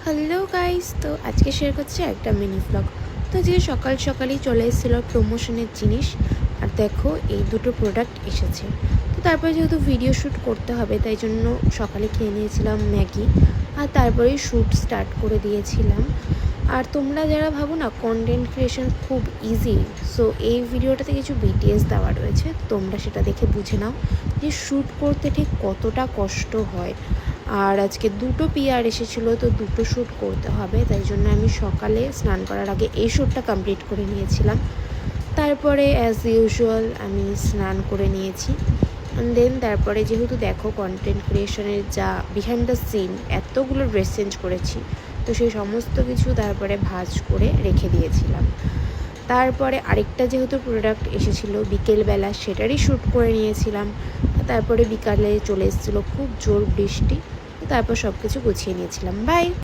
Hello guys, তো আজকে share করছি একটা মিনি ব্লগ। তো যে সকাল সকালই চলে এসেছিলো প্রমোশনের জিনিস, আর দেখো এই দুটো প্রোডাক্ট এসেছে। তো তারপরে যেহেতু ভিডিও শ্যুট করতে হবে তাই জন্য সকালে খেয়ে নিয়েছিলাম ম্যাগি, আর তারপরেই শ্যুট স্টার্ট করে দিয়েছিলাম। আর তোমরা যারা ভাবো না কন্টেন্ট ক্রিয়েশন খুব ইজি, সো এই ভিডিওটাতে কিছু বিটিএস দেওয়া রয়েছে, তোমরা সেটা দেখে বুঝে নাও যে শ্যুট করতে ঠিক কতটা কষ্ট হয়। আর আজকে দুটো পিআর এসেছিলো, তো দুটো শ্যুট করতে হবে, তাই জন্য আমি সকালে স্নান করার আগে এই শ্যুটটা কমপ্লিট করে নিয়েছিলাম। তারপরে অ্যাজ ইউজুয়াল আমি স্নান করে নিয়েছি। দেন তারপরে যেহেতু দেখো কন্টেন্ট ক্রিয়েশনের যা বিহাইন্ড দ্য সিন, এতগুলো ড্রেস চেঞ্জ করেছি, তো সেই সমস্ত কিছু তারপরে ভাঁজ করে রেখে দিয়েছিলাম। তারপরে আরেকটা যেহেতু প্রোডাক্ট এসেছিলো বিকেলবেলা, সেটারই শ্যুট করে নিয়েছিলাম। তারপরে বিকালে চলে এসেছিলো খুব জোর বৃষ্টি, তারপর সব কিছু গুছিয়ে নিয়েছিলাম। বাই।